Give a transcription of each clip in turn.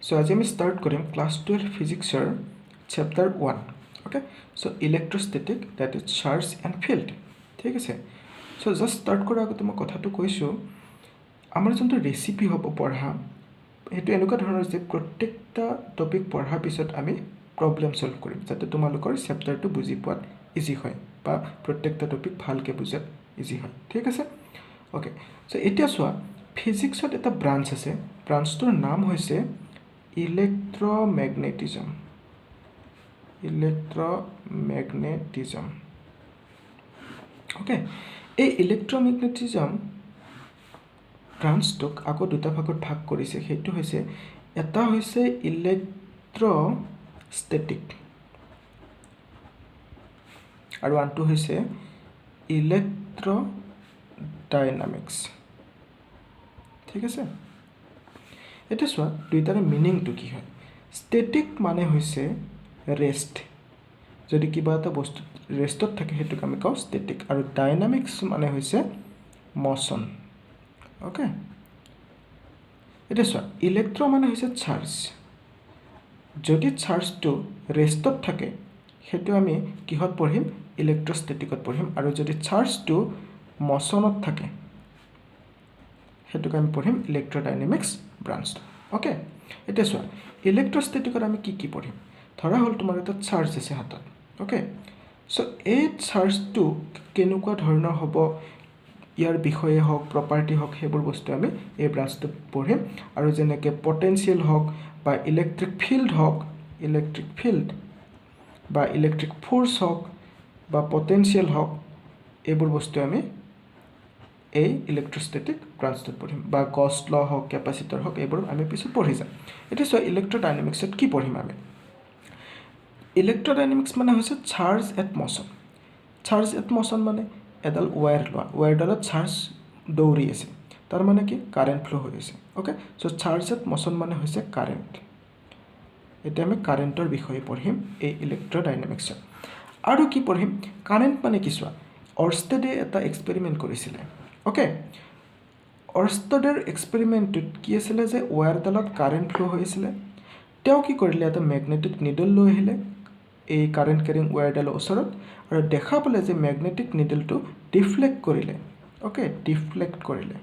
So আজি আমি start কৰিম class 12 physicsৰ chapter 1. Okay, so electrostatic, that is charge and field. ঠিক আছে, so just start কৰাৰ আগতে মই কথাটো কৈছোঁ, আমাৰ যোনটো ৰেচিপি হ'ব পঢ়া সেইটো এনেকুৱা ধৰণৰ যে প্ৰত্যেকটা টপিক পঢ়াৰ পিছত আমি প্ৰব্লেম সলভ কৰিম যাতে তোমালোকৰ চেপ্টাৰটো বুজি পোৱাত ইজি হয় বা প্ৰত্যেকটা টপিক ভালকৈ বুজাত ইজি হয়। ঠিক আছে, ওকে। সো এতিয়া চোৱা, ফিজিক্সত এটা ব্ৰাঞ্চ আছে, ব্ৰাঞ্চটোৰ নাম হৈছে ইলেক্ট্ৰমেগনেটিজম। ওকে, এই ইলেক্ট্ৰমেগনেটিজম ব্ৰাঞ্চটোক আকৌ দুটা ভাগত ভাগ কৰিছে। সেইটো হৈছে, এটা হৈছে ইলেক্ট্ৰষ্টেটিক আৰু আনটো হৈছে ইলেক্ট্ৰডাইনামিক্স। ঠিক আছে, এতিয়া চোৱা দুইটাৰে মিনিংটো কি হয়। ষ্টেটিক মানে হৈছে ৰেষ্ট, যদি কিবা এটা বস্তু ৰেষ্টত থাকে সেইটোক আমি কওঁ ষ্টেটিক, আৰু ডাইনামিক্স মানে হৈছে মচন। ওকে, এতিয়া চোৱা, ইলেক্ট্ৰ মানে হৈছে চাৰ্জ, যদি চাৰ্জটো ৰেষ্টত থাকে সেইটো আমি কিহত পঢ়িম, ইলেক্ট্ৰষ্টেটিকত পঢ়িম, আৰু যদি চাৰ্জটো মচনত থাকে সেইটোক আমি পঢ়িম ইলেক্ট্ৰডাইনামিক্স ব্ৰাঞ্চটো। ওকে, এতিয়া চোৱা, ইলেক্ট্ৰষ্টেটিকত আমি কি কি পঢ়িম। ধৰা হ'ল তোমাৰ এটা চাৰ্জ আছে হাতত। ওকে, চ' এই চাৰ্জটো কেনেকুৱা ধৰণৰ হ'ব, ইয়াৰ বিষয়ে হওক, প্ৰপাৰ্টি হওক, সেইবোৰ বস্তু আমি এই ব্ৰাঞ্চটোত পঢ়িম। আৰু যেনেকৈ পটেঞ্চিয়েল হওক বা ইলেক্ট্ৰিক ফিল্ড হওক, বা ইলেক্ট্ৰিক ফ'ৰ্চ হওক বা পটেঞ্চিয়েল হওক, এইবোৰ বস্তু আমি এই ইলেক্ট্ৰষ্টেটিক ব্ৰাঞ্চটোত পঢ়িম, বা গছ ল হওক, কেপাচিটৰ হওক, এইবোৰ আমি পিছত পঢ়ি যাম। এতিয়া চোৱা, ইলেক্ট্ৰডাইনামিক্সত কি পঢ়িম আমি। ইলেক্ট্ৰডাইনামিক্স মানে হৈছে charge at motion. Charge at motion মানে এডাল ৱায়াৰ লোৱা, ৱায়াৰডালত চাৰ্জ দৌৰি আছে, তাৰ মানে কি, কাৰেণ্ট ফ্ল' হৈ আছে। Okay, so' charge at motion মানে হৈছে কাৰেণ্ট। এতিয়া আমি কাৰেণ্টৰ বিষয়ে পঢ়িম এই ইলেক্ট্ৰডাইনামিক্সত। আৰু কি পঢ়িম, কাৰেণ্ট মানে কি, চোৱা, অৰষ্টেডে এটা এক্সপেৰিমেণ্ট কৰিছিলে। ওকে, অৰষ্টেডৰ এক্সপেৰিমেণ্টটোত কি আছিলে যে ৱায়াৰডালত কাৰেণ্ট ফ্ল' হৈ আছিলে, তেওঁ কি কৰিলে, এটা মেগনেটিক নিডল লৈ আহিলে এই কাৰেণ্ট কেৰিং ৱায়াৰডালৰ ওচৰত, আৰু দেখা পালে যে মেগনেটিক নিডলটো ডিফ্লেক্ট কৰিলে। ওকে, ডিফ্লেক্ট কৰিলে।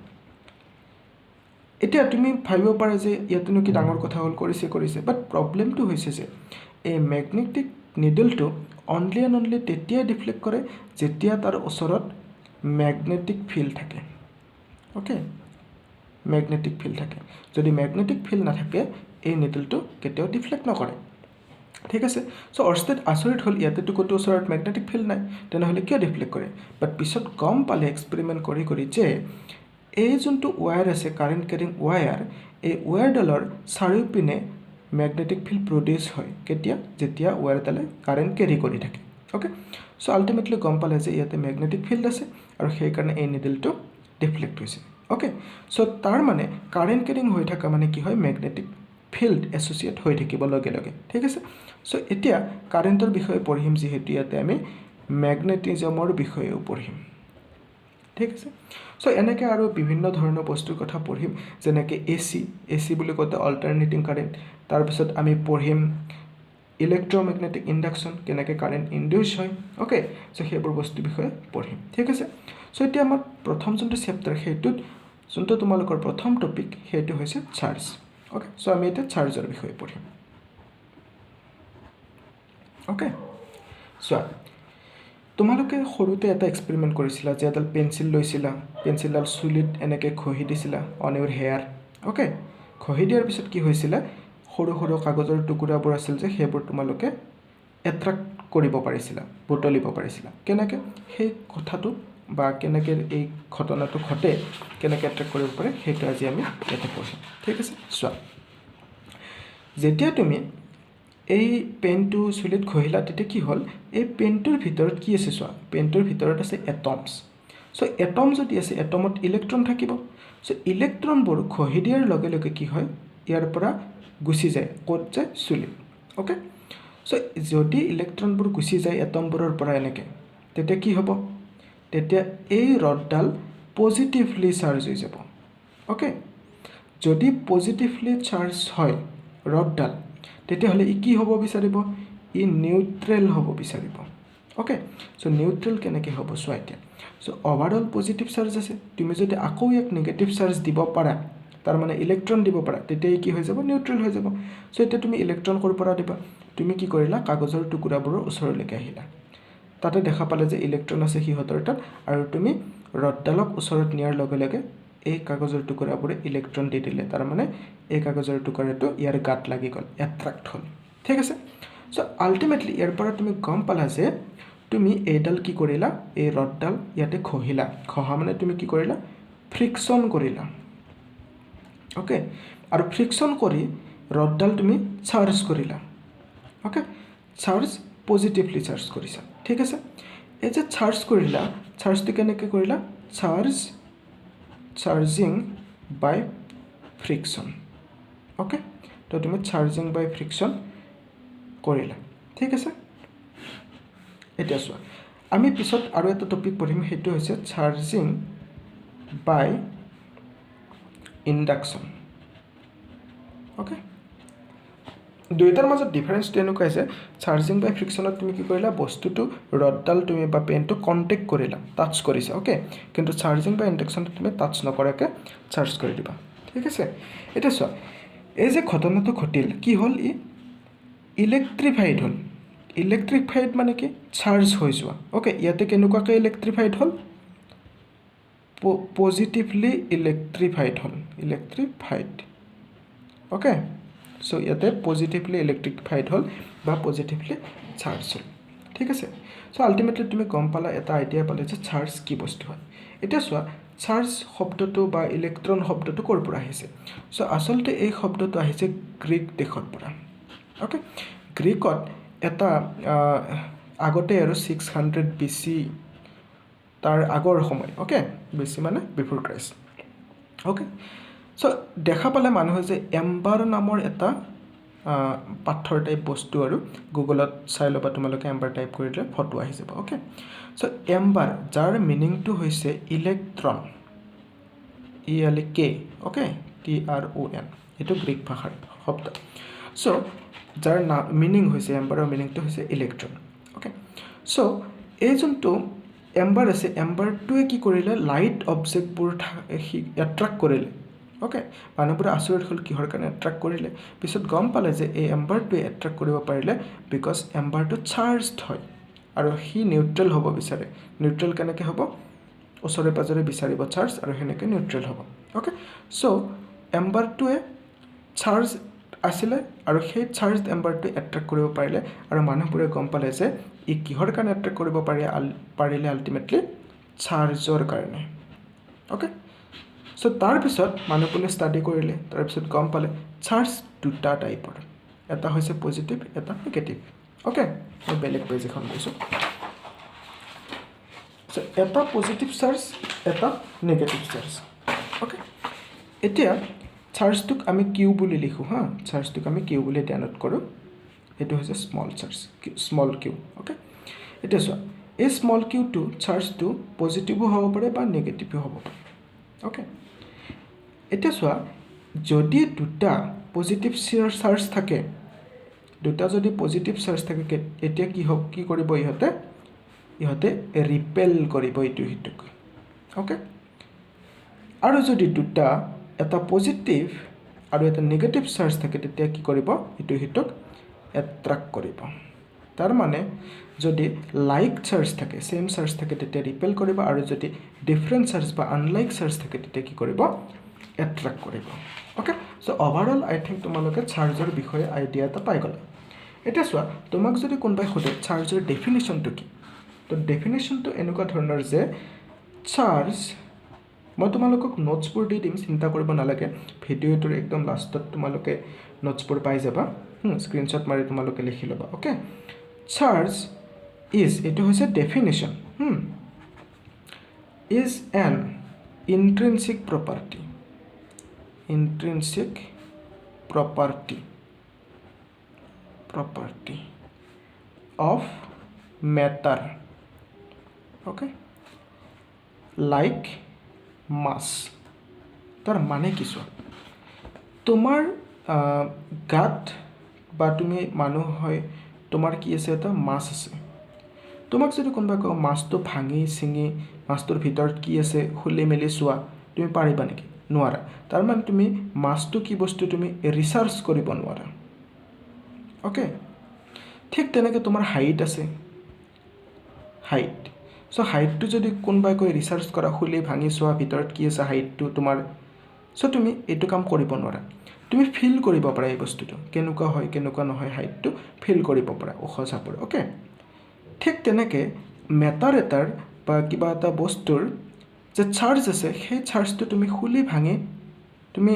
এতিয়া তুমি ভাবিব পাৰা যে ইয়াতেনো কি ডাঙৰ কথা হ'ল, কৰিছে, বাট প্ৰব্লেমটো হৈছে যে এই মেগনেটিক নিডলটো অনলি এণ্ড অনলি তেতিয়াই ডিফ্লেক্ট কৰে যেতিয়া তাৰ ওচৰত মেগনেটিক ফিল্ড থাকে। ওকে, মেগনেটিক ফিল্ড থাকে, যদি মেগনেটিক ফিল্ড নাথাকে এই নিডলটো কেতিয়াও ডিফ্লেক্ট নকৰে। ঠিক আছে, চ' অৰষ্টেড আচৰিত হ'ল, ইয়াতেতো ক'তো ওচৰত মেগনেটিক ফিল্ড নাই, তেনেহ'লে কিয় ডিফ্লেক্ট কৰে। বাট পিছত গম পালে এক্সপেৰিমেণ্ট কৰি যে এই যোনটো ৱায়াৰ আছে, কাৰেণ্ট কেৰিং ৱায়াৰ, এই ৱায়াৰডালৰ চাৰিওপিনে মেগনেটিক ফিল্ড প্ৰডিউচ হয়। কেতিয়া, যেতিয়া ৱায়াৰডালে কাৰেণ্ট কেৰি কৰি থাকে। ওকে, চ' আল্টিমেটলি গম পালে যে ইয়াতে মেগনেটিক ফিল্ড আছে, আৰু সেইকাৰণে এই নিডলটো ডিফ্লেক্ট হৈছে। ওকে, চ' তাৰ মানে কাৰেণ্ট কেৰিং হৈ থকা মানে কি হয়, মেগনেটিক ফিল্ড এছ'চিয়েট হৈ থাকিব লগে লগে। ঠিক আছে, চ' এতিয়া কাৰেণ্টৰ বিষয়ে পঢ়িম, যিহেতু ইয়াতে আমি মেগনেটিজমৰ বিষয়েও পঢ়িম। ঠিক আছে, চ' এনেকৈ আৰু বিভিন্ন ধৰণৰ বস্তুৰ কথা পঢ়িম, যেনেকৈ এ চি বুলি কওঁতে অল্টাৰনেটিং কাৰেণ্ট। তাৰপিছত আমি পঢ়িম ইলেক্ট্ৰমেগনেটিক ইণ্ডাকশ্যন, কেনেকৈ কাৰেণ্ট ইনডিউচ হয়। ওকে, চ' সেইবোৰ বস্তুৰ বিষয়ে পঢ়িম। ঠিক আছে, চ' এতিয়া আমাৰ প্ৰথম যোনটো চেপ্টাৰ, সেইটোত যোনটো তোমালোকৰ প্ৰথম টপিক, সেইটো হৈছে চাৰ্জ। ওকে, চ' আমি এতিয়া চাৰ্জৰ বিষয়ে পঢ়িম। ওকে, চোৱা, তোমালোকে সৰুতে এটা এক্সপেৰিমেণ্ট কৰিছিলা যে এডাল পেঞ্চিল লৈছিলা, পেঞ্চিলডাল চুলিত এনেকৈ ঘঁহি দিছিলা, অন ইউৰ হেয়াৰ। ওকে, ঘঁহি দিয়াৰ পিছত কি হৈছিলে, সৰু সৰু কাগজৰ টুকুৰাবোৰ আছিল যে সেইবোৰ তোমালোকে এট্ৰেক্ট কৰিব পাৰিছিলা, বুটলিব পাৰিছিলা। কেনেকৈ সেই কথাটো বা কেনেকৈ এই ঘটনাটো ঘটে, কেনেকৈ এট্ৰেক্ট কৰিব পাৰে, সেইটো আজি আমি ইয়াতে পঢ়িম। ঠিক আছে, চোৱা, যেতিয়া তুমি এই পেনটো চুলিত ঘঁহিলা, তেতিয়া কি হ'ল, এই পেনটোৰ ভিতৰত কি আছে, চোৱা, পেনটোৰ ভিতৰত আছে এটমছ। চ' এটম যদি আছে, এটমত ইলেক্ট্ৰন থাকিব। চ' ইলেক্ট্ৰনবোৰ ঘঁহি দিয়াৰ লগে লগে কি হয়, ইয়াৰ পৰা গুচি যায়, ক'ত যায়, চুলিত। ওকে, চ' যদি ইলেক্ট্ৰনবোৰ গুচি যায় এটমবোৰৰ পৰা এনেকৈ, তেতিয়া কি হ'ব, তেতিয়া এই ৰডডাল পজিটিভলি চাৰ্জ হৈ যাব। ওকে, যদি পজিটিভলি চাৰ্জ হয়, ৰডডাল তেতিয়াহ'লে ই কি হ'ব বিচাৰিব ই নিউট্ৰেল হ'ব বিচাৰিব ওকে সো নিউট্ৰেল কেনেকৈ হ'ব চোৱা এতিয়া সো ওভাৰঅল পজিটিভ চাৰ্জ আছে তুমি যদি আকৌ এক নেগেটিভ চাৰ্জ দিব পাৰা তাৰ মানে ইলেক্ট্ৰন দিব পাৰা তেতিয়া কি হৈ যাব নিউট্ৰেল হৈ যাব সো এতিয়া তুমি ইলেক্ট্ৰন কৰ পৰা দিবা তুমি কি কৰিলা কাগজৰ টুকুৰাবোৰৰ ওচৰলৈকে আহিলা তাতে দেখা পালে যে ইলেক্ট্ৰন আছে সিহঁতৰ তাত আৰু তুমি ৰডডালক ওচৰত নিয়াৰ লগে লগে এই কাগজৰ টুকুৰাবোৰে ইলেক্ট্ৰন দি দিলে তাৰ মানে এই কাগজৰ টুকুৰাটো ইয়াৰ গাত লাগি গ'ল এট্ৰাক্ট হ'ল ঠিক আছে সো আল্টিমেটলি ইয়াৰ পৰা তুমি গম পালা যে তুমি এইডাল কি কৰিলা এই ৰডডাল ইয়াতে খহিলা খহা মানে তুমি কি কৰিলা ফ্ৰিকশন কৰিলা ওকে আৰু ফ্ৰিকশন কৰি ৰডডাল তুমি চাৰ্জ কৰিলা ওকে চাৰ্জ পজিটিভলি চাৰ্জ কৰিছা ঠিক আছে এই যে চাৰ্জ কৰিলা চাৰ্জটো কেনেকৈ কৰিলা চাৰ্জিং বাই ফ্ৰিকশন ওকে তো তুমি চাৰ্জিং বাই ফ্ৰিকশন কৰিলা ঠিক আছে এতিয়া চোৱা আমি পিছত আৰু এটা টপিক পঢ়িম সেইটো হৈছে চাৰ্জিং বাই ইণ্ডাকশ্যন ওকে দুইটাৰ মাজত ডিফাৰেন্সটো এনেকুৱা আছে চাৰ্জিং বাই ফ্ৰিকশনত তুমি কি কৰিলা বস্তুটো ৰডডাল তুমি বা পেনটো কণ্টেক্ট কৰিলা টাচ কৰিছা ওকে কিন্তু চাৰ্জিং বাই ইণ্ডাকশ্যনত তুমি টাচ নকৰাকৈ চাৰ্জ কৰি দিবা ঠিক আছে এতিয়া চোৱা এই যে ঘটনাটো ঘটিল কি হ'ল ই ইলেক্ট্ৰিফাইড হ'ল ইলেক্ট্ৰিফাইড মানে কি চাৰ্জ হৈ যোৱা ওকে ইয়াতে কেনেকুৱাকৈ ইলেক্ট্ৰিফাইড হ'ল পজিটিভলি ইলেক্ট্ৰিফাইড হ'ল ইলেক্ট্ৰিফাইড ওকে সো ইয়াতে পজিটিভলি ইলেক্ট্ৰিফাইড হ'ল বা পজিটিভলি চাৰ্জ হ'ল ঠিক আছে সো আল্টিমেটলি তুমি গম পালা এটা আইডিয়া পালে যে চাৰ্জ কি বস্তু হয় এতিয়া চোৱা চাৰ্জ শব্দটো বা ইলেক্ট্ৰন শব্দটো ক'ৰ পৰা আহিছে সো আচলতে এই শব্দটো আহিছে গ্ৰীক দেশৰ পৰা ওকে গ্ৰীকত এটা আগতে আৰু 600 BC তাৰ আগৰ সময় ওকে বেছি মানে বিফোৰ ক্ৰাইষ্ট ওকে সো দেখা পালে মানুহে যে এম্বাৰ নামৰ এটা পাথৰ টাইপ বস্তু আৰু গুগলত চাই ল'বা তোমালোকে এম্বাৰ টাইপ কৰিলে ফটো আহি যাব ওকে সো এম্বাৰ যাৰ মিনিংটো হৈছে ইলেক্ট্ৰন ELK ওকে TRON এইটো গ্ৰীক ভাষাৰ শব্দ সো যাৰ মিনিং হৈছে এম্বাৰৰ মিনিংটো হৈছে ইলেক্ট্ৰন ওকে সো এই যোনটো এম্বাৰ আছে এম্বাৰটোৱে কি কৰিলে লাইট অবজেক্টবোৰ এট্ৰাক্ট কৰিলে ওকে মানুহবোৰে আচৰিত হ'ল কিহৰ কাৰণে এট্ৰাক্ট কৰিলে পিছত গম পালে যে এই এম্বাৰটোৱে এট্ৰাক্ট কৰিব পাৰিলে বিকজ এম্বাৰটো চাৰ্জড হয় আৰু সি নিউট্ৰেল হ'ব বিচাৰে নিউট্ৰেল কেনেকৈ হ'ব ওচৰে পাজৰে বিচাৰিব চাৰ্জ আৰু সেনেকৈ নিউট্ৰেল হ'ব ওকে সো এম্বাৰটোৱে চাৰ্জ আছিলে আৰু সেই চাৰ্জড এম্বাৰটোৱে এট্ৰাক্ট কৰিব পাৰিলে আৰু মানুহবোৰে গম পালে যে ই কিহৰ কাৰণে এট্ৰাক্ট কৰিব পাৰিলে আল্টিমেটলি চাৰ্জৰ কাৰণে ওকে সো তাৰপিছত মানুহবোৰে ষ্টাডি কৰিলে তাৰপিছত গম পালে চাৰ্জ দুটা টাইপৰ এটা হৈছে পজিটিভ এটা নেগেটিভ ওকে মই বেলেগ পেজ এখন লৈছোঁ সো এটা পজিটিভ চাৰ্জ এটা নেগেটিভ চাৰ্জ ওকে এতিয়া চাৰ্জটোক আমি কিউ বুলি লিখোঁ হা চাৰ্জটোক আমি কিউ বুলি এতিয়া নোট কৰোঁ এইটো হৈছে স্মল কিউ ওকে এতিয়া চোৱা এই স্মল কিউটো চাৰ্জটো পজিটিভো হ'ব পাৰে বা নেগেটিভো হ'ব পাৰে ওকে এতিয়া চোৱা যদি দুটা পজিটিভ চাৰ্জ থাকে দুটা যদি পজিটিভ চাৰ্জ থাকে এতিয়া কি কৰিব ইহঁতে ৰিপেল কৰিব ইটো সিটোক ওকে আৰু যদি দুটা এটা পজিটিভ আৰু এটা নেগেটিভ চাৰ্জ থাকে তেতিয়া কি কৰিব ইটো সিটোক এট্ৰাক্ট কৰিব তাৰ মানে যদি লাইক চাৰ্জ থাকে সেম চাৰ্জ থাকে তেতিয়া ৰিপেল কৰিব আৰু যদি ডিফাৰেণ্ট চাৰ্জ বা আনলাইক চাৰ্জ থাকে তেতিয়া কি কৰিব এট্ৰাক্ট কৰিব ওকে সো ওভাৰঅল আই থিংক তোমালোকে চাৰ্জৰ বিষয়ে আইডিয়া এটা পাই গ'লা এতিয়া চোৱা তোমাক যদি কোনোবাই সোধে চাৰ্জৰ ডেফিনেশ্যনটো কি তো ডেফিনেশ্যনটো এনেকুৱা ধৰণৰ যে চাৰ্জ মই তোমালোকক নোটছবোৰ দি দিম চিন্তা কৰিব নালাগে ভিডিঅ'টোৰ একদম লাষ্টত তোমালোকে নোটছবোৰ পাই যাবা স্ক্ৰীনশ্বট মাৰি তোমালোকে লিখি ল'বা ওকে চাৰ্জ ইজ এইটো হৈছে definition is an intrinsic property of matter okay like mass তাৰ মানে কি চোৱা তোমাৰ গাত বা তুমি মানুহ হয় তোমাৰ কি আছে এটা মাছ আছে তোমাক যদি কোনোবাই কয় মাছটো ভাঙি চিঙি মাছটোৰ ভিতৰত কি আছে খুলি মেলি চোৱা তুমি পাৰিবা নেকি নোৱাৰা তাৰমানে তুমি মাছটো কি বস্তু তুমি ৰিচাৰ্চ কৰিব নোৱাৰা ওকে ঠিক তেনেকৈ তোমাৰ হাইট আছে হাইট চ' হাইটটো যদি কোনোবাই কৈ ৰিচাৰ্চ কৰা খুলি ভাঙি চোৱা ভিতৰত কি আছে হাইটটো তোমাৰ চ' তুমি এইটো কাম কৰিব নোৱাৰা তুমি ফিল কৰিব পাৰা এই বস্তুটো কেনেকুৱা হয় কেনেকুৱা নহয় হাইটটো ফিল কৰিব পাৰা ওখ চাপৰ ওকে ঠিক তেনেকৈ মেটাৰ এটাৰ বা কিবা এটা বস্তুৰ যে চাৰ্জ আছে সেই চাৰ্জটো তুমি খুলি ভাঙি তুমি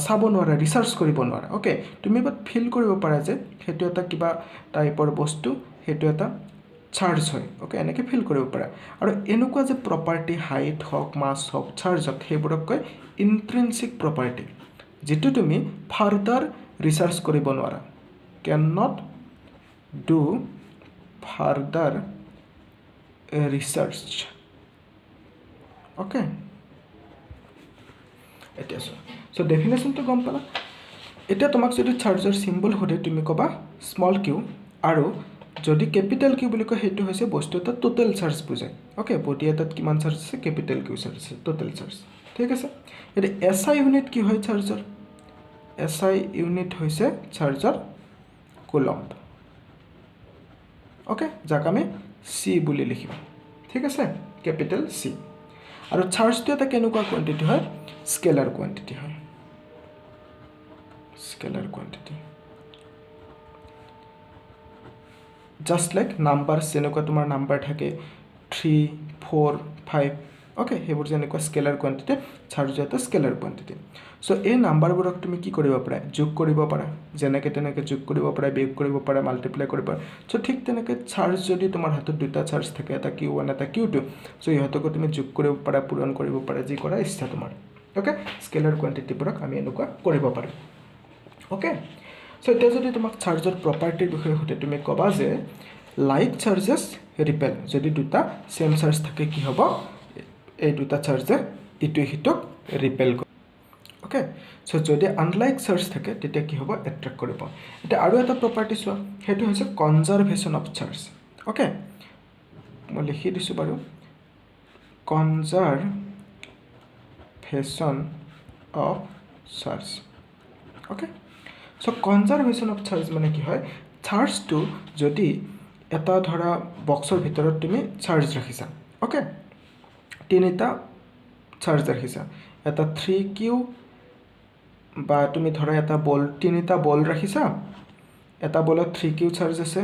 চাব নোৱাৰা ৰিচাৰ্চ কৰিব নোৱাৰা ওকে তুমি বাট ফিল কৰিব পাৰা যে সেইটো এটা কিবা টাইপৰ বস্তু সেইটো এটা চাৰ্জ হয় ওকে এনেকৈ ফিল কৰিব পাৰা আৰু এনেকুৱা যে প্ৰপাৰ্টি হাইট হওক মাছ হওক চাৰ্জ হওক সেইবোৰক কয় ইন্ট্ৰিনচিক প্ৰপাৰ্টি যিটো তুমি ফাৰ্দাৰ ৰিচাৰ্চ কৰিব নোৱাৰা can not do further research okay এতিয়া চ' ডেফিনেশ্যনটো গম পালা এতিয়া তোমাক যদি চাৰ্জৰ চিম্বল সোধে তুমি ক'বা স্মল কিউ আৰু যদি কেপিটেল কিউ বুলি কয় সেইটো হৈছে বস্তু এটা টোটেল চাৰ্জ বুজায় ওকে বডি এটাত কিমান চাৰ্জ আছে কেপিটেল কিউ চাৰ্জ আছে টোটেল চাৰ্জ ঠিক আছে এতিয়া এছ আই ইউনিট কি হয় চাৰ্জৰ এছ আই ইউনিট হৈছে চাৰ্জৰ কুলম্ব ওকে যাক আমি চি বুলি লিখিম ঠিক আছে কেপিটেল চি আৰু চাৰ্জটো এটা কেনেকুৱা কোৱান্টিটি হয় স্কেলাৰ কোৱান্টিটি হয় scalar quantity just like number যেনেকুৱা তোমাৰ নাম্বাৰ থাকে 3 4 5 ওকে সেইবোৰ যেনেকুৱা স্কেলাৰ কোৱান্টিটি চাৰ্জৰ এটা স্কেলাৰ কোৱান্টিটি চ' এই নাম্বাৰবোৰক তুমি কি কৰিব পাৰা যোগ কৰিব পাৰা যেনেকৈ তেনেকৈ যোগ কৰিব পাৰা বিয়োগ কৰিব পাৰা মাল্টিপ্লাই কৰিব পাৰা চ' ঠিক তেনেকৈ চাৰ্জ যদি তোমাৰ হাতত দুটা চাৰ্জ থাকে এটা Q1 এটা Q2 চ' ইহঁতকো তুমি যোগ কৰিব পাৰা পূৰণ কৰিব পাৰা যি কৰা ইচ্ছা তোমাৰ ওকে স্কেলাৰ কোৱান্টিটিবোৰক আমি এনেকুৱা কৰিব পাৰোঁ ওকে চ' এতিয়া যদি তোমাক চাৰ্জৰ প্ৰপাৰ্টিৰ বিষয়ে সোধে তুমি ক'বা যে লাইক চাৰ্জেছ ৰিপেল যদি দুটা চেম চাৰ্জ থাকে কি হ'ব এই দুটা চাৰ্জে ইটোৱে সিটোক ৰিপেল কৰে ওকে চ' যদি আনলাইক চাৰ্জ থাকে তেতিয়া কি হ'ব এট্ৰেক্ট কৰিব এতিয়া আৰু এটা প্ৰপাৰ্টি চোৱা সেইটো হৈছে কনজাৰ্ভেশ্যন অফ চাৰ্জ ওকে মই লিখি দিছোঁ বাৰু conservation of charge okay so' conservation of charge মানে কি হয় চাৰ্জটো যদি এটা ধৰা বক্সৰ ভিতৰত তুমি চাৰ্জ ৰাখিছা ওকে তিনিটা চাৰ্জ ৰাখিছা এটা 3Q বা তুমি ধৰা এটা বল তিনিটা বল ৰাখিছা এটা বলত 3Q চাৰ্জ আছে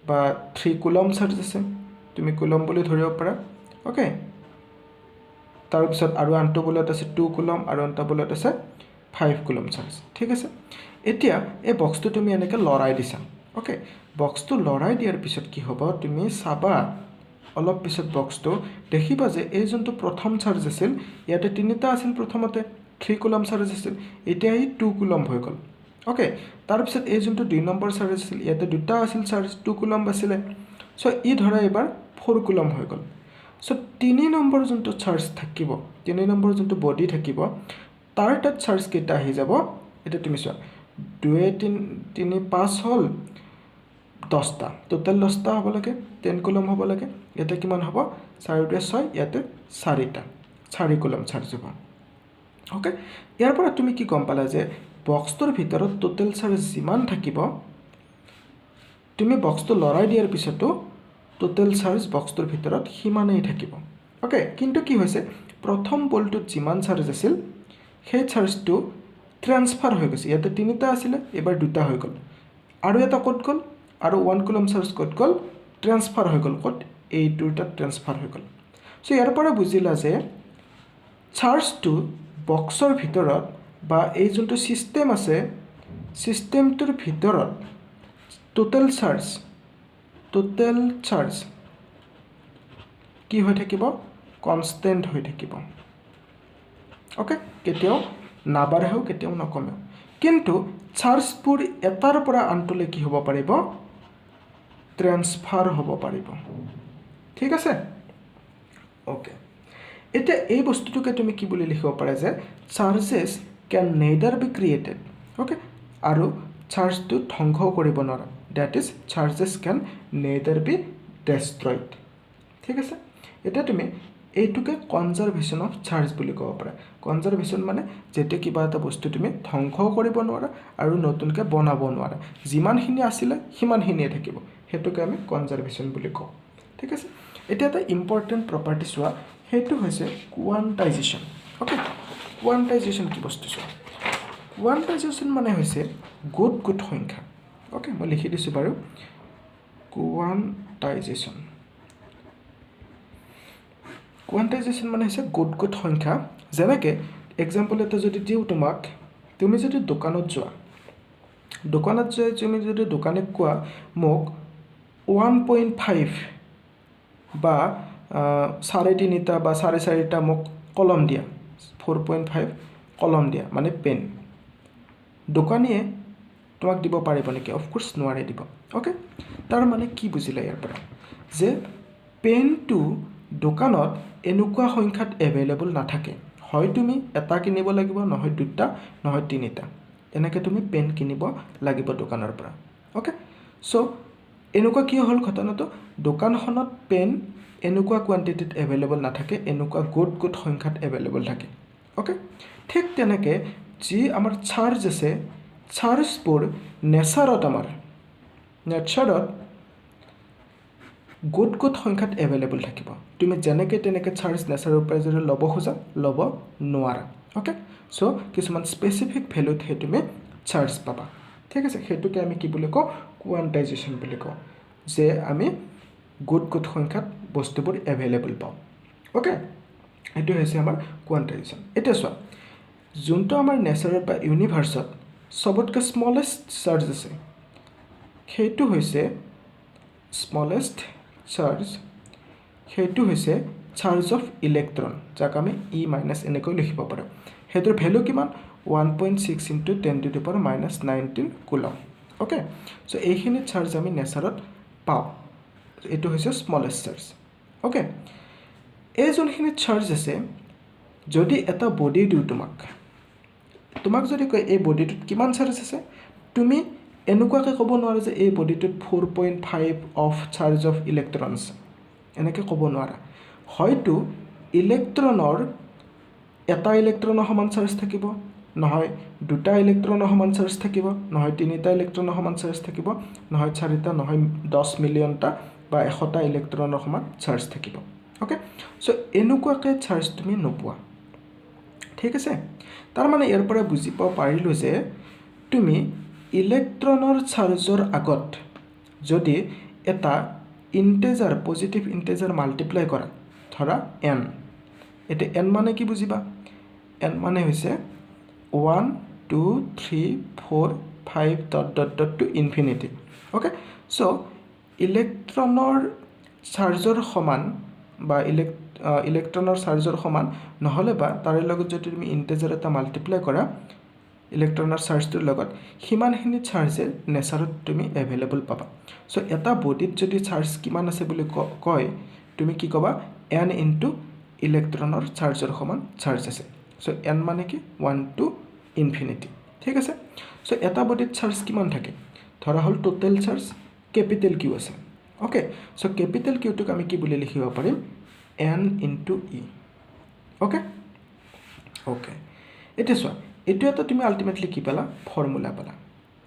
বা 3 কুলম চাৰ্জ আছে তুমি কুলম বুলি ধৰিব পাৰা ওকে তাৰপিছত আৰু আনটো বলত আছে 2 কুলম আৰু আনটো বলত আছে 5 কুলম চাৰ্জ ঠিক আছে এতিয়া এই বক্সটো তুমি এনেকৈ লৰাই দিছা ওকে বক্সটো লৰাই দিয়াৰ পিছত কি হ'ব তুমি চাবা অলপ পিছত বক্সটো দেখিবা যে এই যোনটো প্ৰথম চাৰ্জ আছিল ইয়াতে তিনিটা আছিল প্ৰথমতে 3 কুলম চাৰ্জ আছিল এতিয়া ই 2 কুলম হৈ গ'ল ওকে তাৰপিছত এই যোনটো 2 নম্বৰ চাৰ্জ আছিল ইয়াতে দুটা আছিল চাৰ্জ 2 কুলম আছিলে চ' ই ধৰা এবাৰ 4 কুলম হৈ গ'ল চ' 3 নম্বৰ যোনটো চাৰ্জ থাকিব 3 নম্বৰ যোনটো বডি থাকিব তাৰ তাত চাৰ্জ কেইটা আহি যাব এটা তুমি চোৱা 2 3 5 হ'ল 10টা টোটেল 10টা হ'ব লাগে 10 কুলম হ'ব লাগে ইয়াতে কিমান হ'ব 4 2 6 ইয়াতে 4টা 4 কুলম চাৰ্জ হ'ব ওকে ইয়াৰ পৰা তুমি কি গম পালা যে বক্সটোৰ ভিতৰত টোটেল চাৰ্জ যিমান থাকিব তুমি বক্সটো লৰাই দিয়াৰ পিছতো টোটেল চাৰ্জ বক্সটোৰ ভিতৰত সিমানেই থাকিব ওকে কিন্তু কি হৈছে প্ৰথম বলটোত যিমান চাৰ্জ আছিল সেই চাৰ্জটো ট্ৰান্সফাৰ হৈ গৈছে ইয়াতে তিনিটা আছিলে এবাৰ দুটা হৈ গ'ল আৰু এটা ক'ত গ'ল আৰু 1 কুলম চাৰ্জ ক'ত গ'ল ট্ৰান্সফাৰ হৈ গ'ল ক'ত এই দুটাত ট্ৰান্সফাৰ হৈ গ'ল চ' ইয়াৰ পৰা বুজিলা যে চাৰ্জটো বক্সৰ ভিতৰত বা এই যোনটো চিষ্টেম আছে চিষ্টেমটোৰ ভিতৰত টোটেল চাৰ্জ কি হৈ থাকিব কনষ্টেণ্ট হৈ থাকিব ওকে কেতিয়াও নাবাঢ়েও কেতিয়াও নকমেও কিন্তু চাৰ্জবোৰ এটাৰ পৰা আনটোলৈ কি হ'ব পাৰিব ট্ৰান্সফাৰ হ'ব পাৰিব ঠিক আছে ওকে এতিয়া এই বস্তুটোকে তুমি কি বুলি লিখিব পাৰা যে charges can neither be created okay আৰু চাৰ্জটো ধ্বংস কৰিব নোৱাৰা that is charges can neither be destroyed ঠিক আছে এতিয়া তুমি এইটোকে কনজাৰ্ভেশ্যন অফ চাৰ্জ বুলি ক'ব পাৰা কনজাৰ্ভেশ্যন মানে যেতিয়া কিবা এটা বস্তু তুমি ধ্বংসও কৰিব নোৱাৰা আৰু নতুনকৈ বনাব নোৱাৰা যিমানখিনি আছিলে সিমানখিনিয়ে থাকিব সেইটোকে আমি কনজাৰ্ভেশ্যন বুলি কওঁ ঠিক আছে এতিয়া এটা ইম্পৰ্টেণ্ট প্ৰপাৰ্টি চোৱা সেইটো হৈছে কোৱাণ্টাইজেশ্যন অ'কে কোৱাণ্টাইজেশ্যন কি বস্তু চোৱা কোৱাণ্টাইজেশ্যন মানে হৈছে গুড সংখ্যা অ'কে মই লিখি দিছোঁ বাৰু কোৱাণ্টাইজেশ্যন মানে হৈছে গুড সংখ্যা যেনেকৈ এক্সাম্পল এটা যদি দিওঁ তোমাক তুমি যদি দোকানত যোৱা তুমি যদি দোকানীক কোৱা মোক 1.5 বা 3.5টা বা 4.5টা মোক কলম দিয়া 4.5 কলম দিয়া মানে পেন দোকানীয়ে তোমাক দিব পাৰিব নেকি অফক'ৰ্ছ নোৱাৰে দিব অ'কে তাৰ মানে কি বুজিলা ইয়াৰ পৰা যে পেনটো দোকানত এনেকুৱা সংখ্যাত এভেইলেবল নাথাকে হয় তুমি এটা কিনিব লাগিব নহয় দুটা নহয় তিনিটা এনেকৈ তুমি পেন কিনিব লাগিব দোকানৰ পৰা অ'কে চ' এনেকুৱা কি হ'ল ঘটনাটো দোকানখনত পেন এনেকুৱা কোৱান্টিটিত এভেইলেবল নাথাকে এনেকুৱা গুড সংখ্যাত এভেইলেবল থাকে অ'কে ঠিক তেনেকৈ যি আমাৰ চাৰ্জ আছে চাৰ্জবোৰ নেচাৰত গুড সংখ্যাত এভেইলেবল থাকিব তুমি যেনেকৈ তেনেকৈ চাৰ্জ নেচাৰৰ পৰা যদি ল'ব খোজা ল'ব নোৱাৰা অ'কে চ' কিছুমান স্পেচিফিক ভেলুতহে তুমি চাৰ্জ পাবা ঠিক আছে সেইটোকে আমি কি বুলি কওঁ কোৱাণ্টাইজেশ্যন বুলি কওঁ যে আমি গুড সংখ্যাত বস্তুবোৰ এভেইলেবল পাওঁ অ'কে এইটো হৈছে আমাৰ কোৱাণ্টাইজেশ্যন এতিয়া চোৱা যোনটো আমাৰ নেচাৰৰ বা ইউনিভাৰ্চত চবতকৈ স্মলেষ্ট চাৰ্জ আছে সেইটো হৈছে চাৰ্জ অফ ইলেক্ট্ৰন যাক আমি ই মাইনাছ এনেকৈ লিখিব পাৰোঁ সেইটোৰ ভেলু কিমান 1.6 ইনটু 10⁻⁻19 কুলম অ'কে চ' এইখিনি চাৰ্জ আমি নেচাৰত পাওঁ এইটো হৈছে স্মলেষ্ট চাৰ্জ অ'কে এই যোনখিনি চাৰ্জ আছে যদি এটা বডি দিওঁ তোমাক যদি কয় এই বডিটোত কিমান চাৰ্জ আছে তুমি এনেকুৱাকৈ ক'ব নোৱাৰা যে এই বডিটোত 4.5 অফ চাৰ্জ অফ ইলেক্ট্ৰনছ এনেকৈ ক'ব নোৱাৰা হয়তো ইলেক্ট্ৰনৰ এটা ইলেক্ট্ৰনৰ সমান চাৰ্জ থাকিব নহয় দুটা ইলেক্ট্ৰনৰ সমান চাৰ্জ থাকিব নহয় তিনিটা ইলেক্ট্ৰনৰ সমান চাৰ্জ থাকিব নহয় চাৰিটা নহয় 10 মিলিয়নটা বা 100টা ইলেক্ট্ৰনৰ সমান চাৰ্জ থাকিব অ'কে চ' এনেকুৱাকৈ চাৰ্জ তুমি নোপোৱা ঠিক আছে তাৰ মানে ইয়াৰ পৰা বুজিব পাৰিলোঁ যে তুমি ইলেক্ট্ৰনৰ চাৰ্জৰ আগত যদি এটা ইণ্টেজাৰ পজিটিভ ইণ্টেজাৰ মাল্টিপ্লাই কৰা ধৰা n এতিয়া n মানে কি বুজিবা n মানে হৈছে 1 2 3 4 5 ... টু ইনফিনিটি অ'কে চ' ইলেক্ট্ৰনৰ চাৰ্জৰ সমান বা ইলেক্ট্ৰনৰ চাৰ্জৰ সমান নহ'লে বা তাৰে লগত যদি তুমি ইণ্টেজাৰ এটা মাল্টিপ্লাই কৰা ইলেক্ট্ৰনৰ চাৰ্জটোৰ লগত সিমানখিনি চাৰ্জে নেচাৰত তুমি এভেইলেবল পাবা চ' এটা বডিত যদি চাৰ্জ কিমান আছে বুলি কয় তুমি কি ক'বা n ইনটু ইলেক্ট্ৰনৰ চাৰ্জৰ সমান চাৰ্জ আছে চ' n মানে কি 1 টু ইনফিনিটি ঠিক আছে চ' এটা বডিত চাৰ্জ কিমান থাকে ধৰা হ'ল টোটেল চাৰ্জ কেপিটেল কিউ আছে অ'কে চ' কেপিটেল কিউটোক আমি কি বুলি লিখিব পাৰিম n ইনটু ই অ'কে এতিয়া চোৱা এইটো এটা তুমি আল্টিমেটলি কি পালা ফৰ্মুলা পালা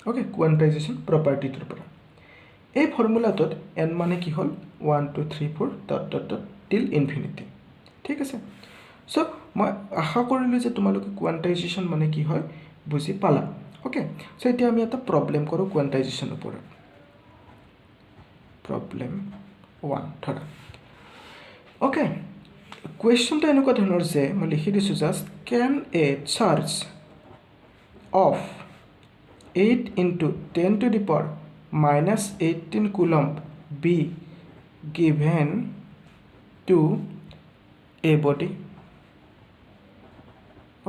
অ'কে কোৱাণ্টাইজেশ্যন প্ৰপাৰ্টিটোৰ পৰা এই ফৰ্মুলাটোত n মানে কি হ'ল 1 2 3 4 ... টিল ইনফিনিটি ঠিক আছে চ' মই আশা কৰিলোঁ যে তোমালোকে কোৱাণ্টাইজেশ্যন মানে কি হয় বুজি পালা অ'কে চ' এতিয়া আমি এটা প্ৰব্লেম কৰোঁ কোৱাণ্টাইজেশ্যনৰ ওপৰত প্ৰব্লেম 1 ধৰা অ'কে কুৱেশ্যনটো এনেকুৱা ধৰণৰ যে মই লিখি দিছোঁ just can a charge of 8 into 10⁻⁻18 coulomb be given to a body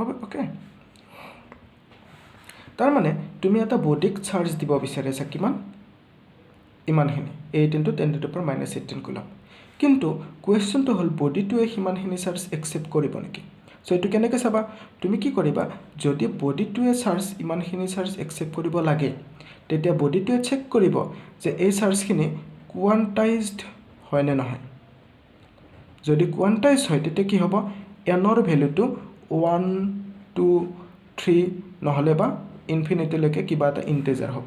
okay তাৰমানে তুমি এটা বডিক চাৰ্জ দিব বিচাৰিছা কিমান ইমানখিনি 8 ইনটু 10⁻⁻18 কুলম কিন্তু কুৱেশ্যনটো হ'ল বডিটোৱে সিমানখিনি চাৰ্জ একচেপ্ট কৰিব নেকি সো এইটো কেনেকৈ চাবা তুমি কি কৰিবা যদি বডিটোৱে চাৰ্জ ইমানখিনি চাৰ্জ একসেপ্ট কৰিব লাগে তেতিয়া বডিটোৱে চেক কৰিব যে এই চাৰ্জখিনি কোৱান্টাইজড হয় নে নহয় যদি কোৱান্টাইজ হয় তেতিয়া কি হ'ব এনৰ ভ্যালুটো 1 2 3 নহলে বা ইনফিনিটি লৈকে কিবা এটা ইন্টিজাৰ হ'ব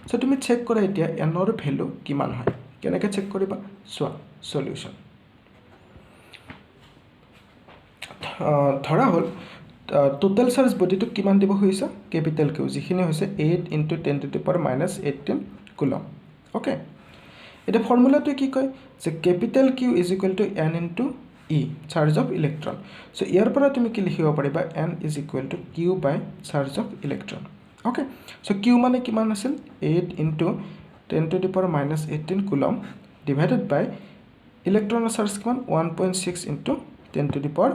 সো তুমি চেক কৰা এতিয়া এনৰ ভ্যালু কিমান হয় কেনেকৈ চেক কৰিবা চোৱা সলিউশন ধৰা হল টোটাল চাৰ্জ বডিটো কিমান দিব হৈছে ক্যাপিটাল কিউ যিখিনি হৈছে 8 * 10 to the power -18 coulomb okay এটা ফৰ্মুলাটো কি কয় যে capital q = n * e charge of electron so ইয়াৰ পৰা তুমি কি লিখিব পাৰিবা n = q / charge of electron okay so q মানে কিমান আছিল 8 * 10 to the power -18 coulomb divided by ইলেক্ট্ৰনৰ চাৰ্জ কিমান 1.6 * 10 to the power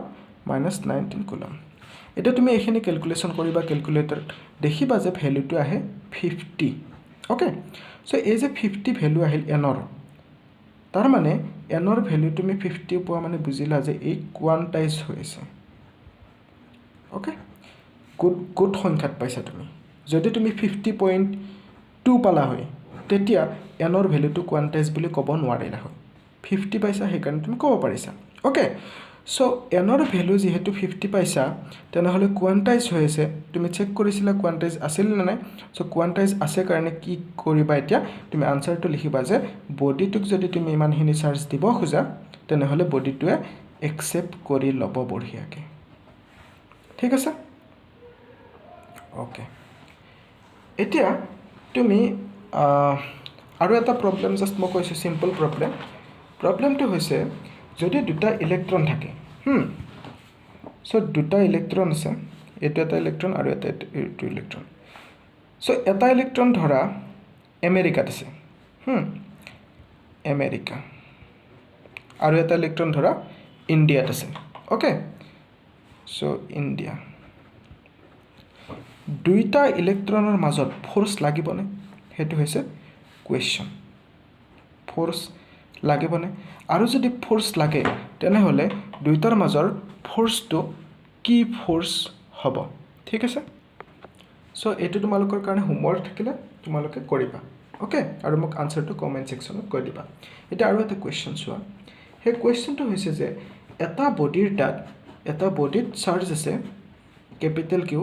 -19 কুলম এটা তুমি এখিনি ক্যালকুলেশন কৰিবা ক্যালকুলেটৰ দেখিবা যে ভ্যালুটো আহে 50 ওকে সো এই যে 50 ভ্যালু আহিল এনৰ তাৰ মানে এনৰ ভ্যালু তুমি 50 পোৱা মানে বুজিলা যে এই কোৱান্টাইজ হৈছে ওকে গুড সংখ্যাত পাইছা তুমি যদি তুমি 50.2 পালা হয় তেতিয়া এনৰ ভ্যালুটো কোৱান্টাইজ বুলি ক'ব নোৱাৰিলা হয় 50 পাইছা সেইকাৰণে তুমি ক'ব পাৰিছা ওকে সো এনৰ ভ্যালু যেহেতু 50 পাইছা তেনেহলে কোৱান্টাইজ হৈছে তুমি চেক কৰিছিলা কোৱান্টাইজ আছিল নে নাই সো কোৱান্টাইজ আছে কাৰণে কি কৰিবা এতিয়া তুমি আনসাৰটো লিখিবা যে বডিটোক যদি তুমি ইমানখিনি চাৰ্জ দিব খোজা তেনেহলে বডিটোৱে একসেপ্ট কৰি ল'ব বঢ়িয়াকে ঠিক আছে ওকে এতিয়া তুমি আৰু এটা প্ৰবলেম জাস্ট মই কৈছো সিম্পল প্ৰবলেমটো হৈছে যদি দুটা ইলেক্ট্ৰন থাকে সো দুটা ইলেক্ট্ৰন আছে এটা ইলেক্ট্ৰন আৰু এটা ইলেক্ট্ৰন সো এটা ইলেক্ট্ৰন ধৰা আমেৰিকাত আছে আমেৰিকা আৰু এটা ইলেক্ট্ৰন ধৰা ইণ্ডিয়াত আছে ওকে সো ইণ্ডিয়া দুইটা ইলেক্ট্ৰনৰ মাজত ফোৰ্স লাগিবনে হেতু হৈছে কোৱেশ্চন ফোৰ্স লাগিবনে আৰু যদি ফোৰ্স লাগে তেনেহলে দুইটাৰ মাজৰ ফোৰ্সটো কি ফোৰ্স হ'ব ঠিক আছে সো এটো তোমালোকৰ কাৰণে হোমৱৰ্ক থাকিলে তোমালোকে কৰিবা ওকে আৰু মোক আনসাৰটো কমেন্ট সেকশনত কৈ দিবা এটা আৰু এটা কোৱেশ্চন চোৱা হে কোৱেশ্চনটো হৈছে যে এটা বডিৰ তাত এটা বডিত চাৰ্জ আছে ক্যাপিটাল কিউ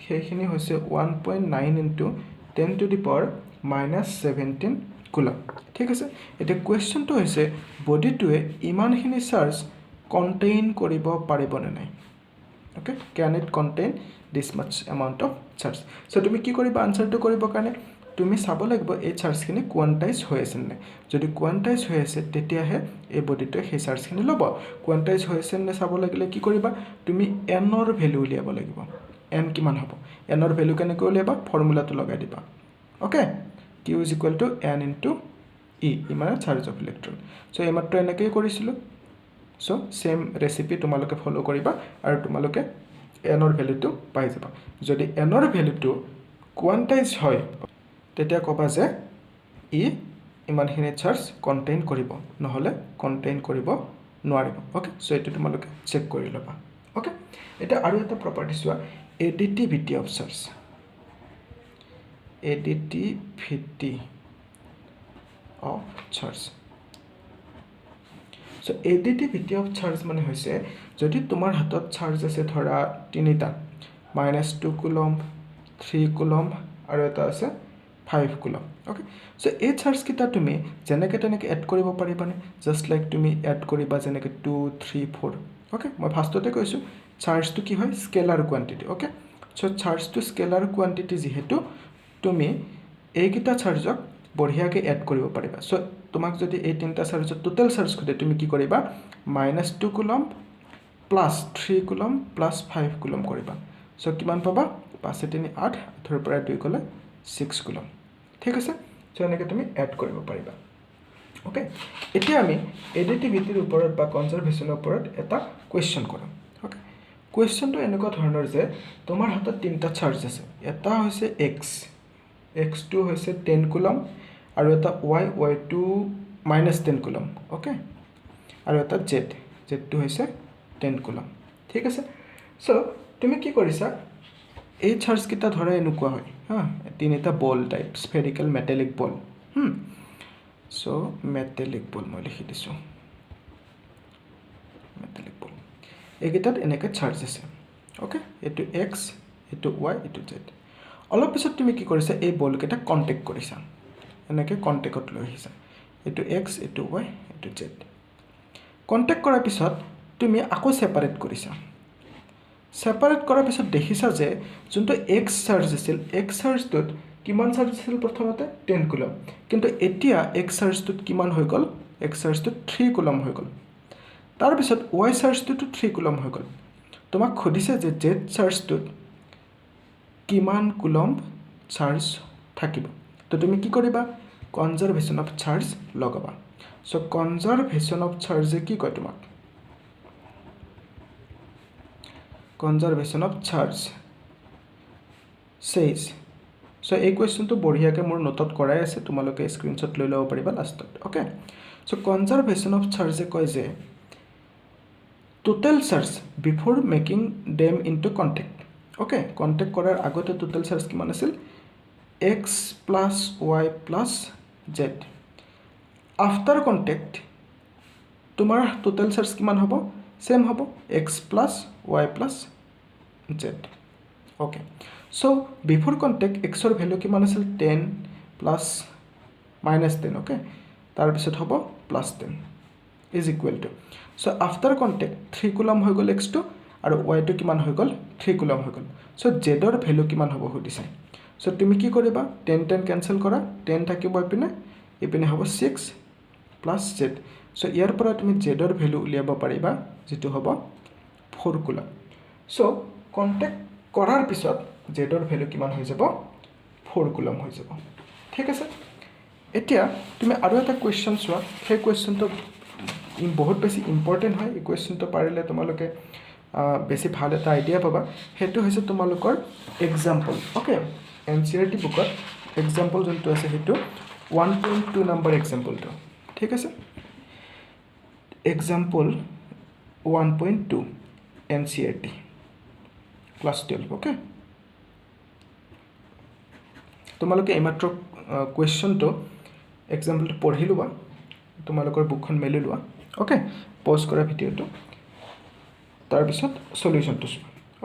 সেইখিনি হৈছে 1.9 * 10 to the power -17 কুলম ঠিক আছে এটা কোৱেশ্চনটো হৈছে বডিটোৱে ইমানখিনি চাৰ্জ কন্টেইন কৰিব পাৰিবনে নাই okay can it contain this much amount of charge so তুমি কি কৰিবা আনসাৰটো কৰিব কাৰণে তুমি চাব লাগিব এই চাৰ্জখিনি কোৱান্টাইজ হৈ আছে নে যদি কোৱান্টাইজ হৈ আছে তেতিয়া হে এই বডিটোৱে সেই চাৰ্জখিনি ল'ব কোৱান্টাইজ হৈ আছে নে চাব লাগিলে কি কৰিবা তুমি n ৰ ভ্যালু উলিয়াব লাগিব n কিমান হ'ব n ৰ ভ্যালু কেনেকৈ উলিয়াবা ফৰ্মুলাটো লগাই দিবা ওকে q = n * e ইমানে চাৰ্জ অফ ইলেক্ট্ৰন সো এই মাত্ৰ এনেকৈ কৰিছিলো সো সেম ৰেচিপি তোমালোকে ফলো কৰিবা আৰু তোমালোকে n ৰ ভ্যালুটো পাই যাবা যদি n ৰ ভ্যালুটো কোৱান্টাইজ হয় তেতিয়া কবা যে ই ইমানখিনি চাৰ্জ কন্টেইন কৰিব নহলে কন্টেইন কৰিব নোৱাৰিব ওকে সো এটো তোমালোকে চেক কৰি লবা ওকে এটা আৰু এটা প্ৰপাৰ্টি চোৱা additivity of charge additivity of charge so additivity of charge মানে হৈছে যদি তোমাৰ হাতত চাৰ্জ আছে ধৰা তিনিটা -2 কুলম 3 কুলম আৰু এটা আছে 5 কুলম ওকে সো এই চাৰ্জ কিটা তুমি যেনেকৈ তেনেকৈ এড কৰিব পাৰিবানে জাস্ট লাইক তুমি এড কৰিবা যেনেকৈ 2 3 4 ওকে মই ফাৰ্ষ্টতে কৈছো চাৰ্জটো কি হয় স্কেলাৰ কোৱান্টিটি ওকে সো চাৰ্জটো স্কেলাৰ কোৱান্টিটি যেহেতু তুমি এইকিটা চাৰ্জক বঢ়িয়াকে এড কৰিব পাৰিবা সো তোমাক যদি এই তিনটা চাৰ্জৰ টোটাল চাৰ্জ খুদে তুমি কি কৰিবা -2 কুলম +3 কুলম +5 কুলম কৰিবা সো কিমান পাবা 5 3 8 8 পৰা 2 গলে 6 কুলম ঠিক আছে সো এনেকৈ তুমি এড কৰিব পাৰিবা ওকে এতিয়া আমি এডিটিভিটিৰ ওপৰত বা কনজাৰভেচনৰ ওপৰত এটা কোৱেশ্চন কৰিম ওকে কোৱেশ্চনটো এনেকুৱা ধৰণৰ যে তোমাৰ হাতত তিনটা চাৰ্জ আছে এটা হৈছে x2 হৈছে 10 কুলম আৰু এটা y2 -10 কুলম ওকে আৰু এটা z2 হৈছে 10 কুলম ঠিক আছে সো তুমি কি কৰিছা এই চাৰ্জ কিটা ধৰা এনেকুৱা হয় হা তিনিটা বল টাইপ স্ফেৰিকেল মেটালিক বল সো মেটালিক বল মই লিখি দিছো মেটালিক বল এইকেইটাত এনেকে চাৰ্জ আছে ওকে এটো x এটো y এটো z অলপ পিছত তুমি কি কৰিছা এই বল কেইটা কন্টাক্ট কৰিছা এনেকে কন্টাক্টত লৈ আহিছা এটো x এটো y এটো z কন্টাক্ট কৰাৰ পিছত তুমি আকৌ সেপাৰেট কৰিছা সেপাৰেট কৰাৰ পিছত দেখিছা যে যোনটো x চাৰ্জ আছিল x চাৰ্জটোত কিমান চাৰ্জ আছিল প্ৰথমতে 10 কুলম কিন্তু এতিয়া x চাৰ্জটোত কিমান হৈ গল x চাৰ্জটোত 3 কুলম হৈ গল তাৰ পিছত y চাৰ্জটোত 3 কুলম হৈ গল তোমাক খুদিছে যে z চাৰ্জটোত কিমান কুলম চাৰ্জ থাকিব তো তুমি কি কৰিবা কনজাৰভেশন অফ চাৰ্জ লগাবা সো কনজাৰভেশন অফ চাৰ্জে কি কয় তোমাক conservation of charge says so এই কোৱেশ্চনটো বঢ়িয়াকে মোৰ নোটত কৰাই আছে তোমালোকে স্ক্ৰিনশ্বট লৈ লব পাৰিবা লাষ্টত ওকে সো কনজারভেশন অফ চার্জে কয় যে total charge before making them into contact okay contact কৰাৰ আগতে total charge কিমান আছিল x plus y plus z after contact তোমাৰ total charge কিমান হ'ব same হ'ব x plus y plus z okay so before contact x ৰ value কিমান আছিল 10 plus minus 10 okay তাৰ পিছত হ'ব plus 10 is equal to so after contact 3 coulomb হৈ গল x2 আৰু y2 কিমান হৈ গল 3 coulomb হৈ গল so z ৰ ভ্যালু কিমান হ'ব সুধিছে so তুমি কি কৰিবা 10 10 ক্যান্সেল কৰা 10 থাকিব ইপিনে হ'ব 6 plus z so ইয়াৰ পৰা তুমি z ৰ ভ্যালু উলিয়াব পাৰিবা যেটো হ'ব 4 coulomb so contact কৰাৰ পিছত z ৰ ভ্যালু কিমান হৈ যাব 4 coulomb হৈ যাব ঠিক আছে এতিয়া তুমি আৰু এটা কোৱেশ্চন চোৱা সেই কোৱেশ্চনটো বহুত বেছি ইম্পৰ্টেন্ট হয় এই কোৱেশ্চনটো পাৰিলে তোমালোকে বেছি ভাল এটা আইডিয়া পাবা হেতু হৈছে তোমালোকৰ এক্সাম্পল ওকে এনসিআৰটি বুকত এক্সাম্পল যোনটো আছে হেতু 1.2 নম্বৰ এক্সাম্পলটো ঠিক আছে এক্সাম্পল 1.2 এনসিআৰটি ক্লাস 12 ওকে তোমালোকে এইমাত্ৰ কোৱেশ্চনটো এক্সাম্পলটো পঢ়ি লবা তোমালোকৰ বুকখন মেলি লোৱা ওকে পজ কৰা ভিডিওটো তাৰ পিছত সলিউশনটো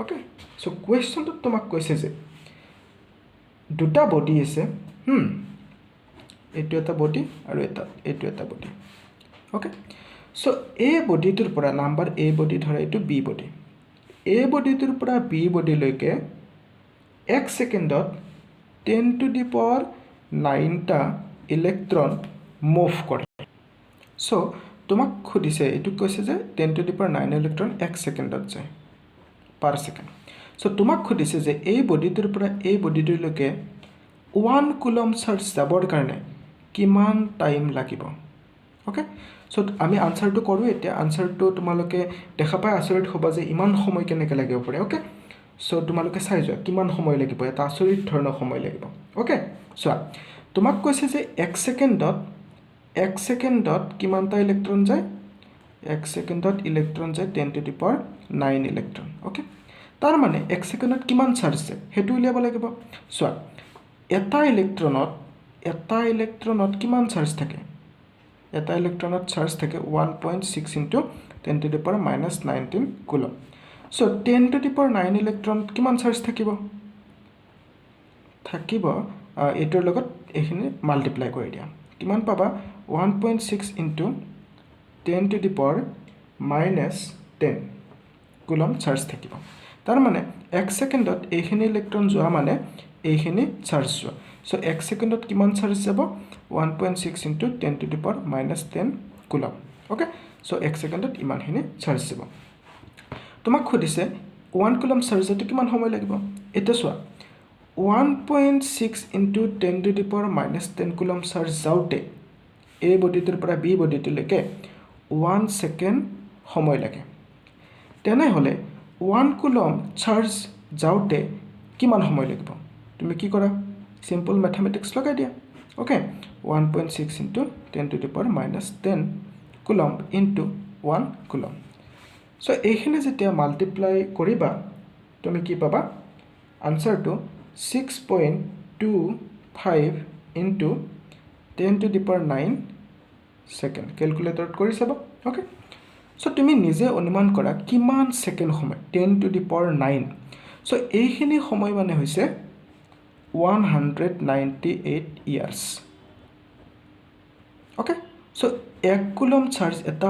ওকে সো কোৱেশ্চনটো তোমাক কৈছে যে দুটা বডি আছে এটো এটা বডি আৰু এটো এটা বডি ওকে সো এ বডিটোৰ পৰা নাম্বাৰ এ বডি ধৰা এটো বি বডি এ বডিটোৰ পৰা বি বডি লৈকে 1 সেকেন্ডত 10 to the power 9 টা ইলেক্ট্ৰন মুভ কৰে সো তোমাক খুদিছে এটো কৈছে যে 10 to the power 9 ইলেক্ট্ৰন 1 সেকেন্ডত যায় পাৰ সেকেন্ড সো তোমাক খুদিছে যে এই বডিটোৰ পৰা এই বডিটোলৈকে 1 কুলম চাৰ্জ যাবৰ কাৰণে কিমান টাইম লাগিব ওকে সো আমি আনসাৰটো কৰো এতিয়া আনসাৰটো তোমালোকে দেখা পাই আচৰিত হ'ব যে ইমান সময় কেনেকৈ লাগিব পাৰে ওকে সো তোমালোকে চাই যোৱা কিমান সময় লাগিব এটা আচৰিত ধৰণৰ সময় লাগিব ওকে চোৱা তোমাক কৈছে যে 1 সেকেন্ডত কিমানটা ইলেক্ট্ৰন যায় 1 সেকেন্ডত ইলেক্ট্ৰন যায় 10 to the power 9 electron okay তাৰ মানে 1 সেকেন্ডত কিমান চাৰ্জ আছে হেতু উলিয়াব লাগিব চোৱা এটা ইলেক্ট্ৰনত কিমান চাৰ্জ থাকে এটা ইলেক্ট্ৰনত চাৰ্জ থাকে 1.6 into 10 to the power minus 19 coulomb so 10 to the power 9 electron কিমান চাৰ্জ থাকিব এটোৰ লগত এখিনি মাল্টিপ্লাই কৰি দিয়া কিমান পাবা 1.6 into 10 to the power minus 10 coulomb charge থাকিব তাৰ মানে 1 সেকেন্ডত এখিনি ইলেক্ট্ৰন যোৱা মানে এখিনি চাৰ্জ যোৱা সো 1 সেকেন্ডত কিমান চাৰ্জ যাব 1.6 into 10 to the power minus 10 coulomb okay so 1 সেকেন্ডত ইমানখিনি চাৰ্জ যাব তোমাক খুদিছে 1 কুলম চাৰ্জতে কিমান সময় লাগিব এটা চোৱা 1.6 into 10 to the power minus 10 coulomb charge যাওতে এ বডিটোৰ পৰা বি বডিটোলৈকে 1 সেকেন্ড সময় লাগে তেনে হলে 1 কুলম চাৰ্জ যাওতে কিমান সময় লাগিব তুমি কি কৰা সিম্পল ম্যাথমেটিক্স লগাই দিয়া okay 1.6 into 10 to the power minus 10 coulomb into 1 coulomb so এইখিনি যেতিয়া মাল্টিপ্লাই কৰিবা তুমি কি পাবা আনসাৰটো 6.25 into 10 to the power 9 second ক্যালকুলেটৰত কৰি চাবা ওকে সো তুমি নিজে অনুমান কৰা কিমান সেকেন্ড সময় 10 to the power 9 সো এইখিনি সময় মানে হৈছে 198 years okay so 1 coulomb charge এটা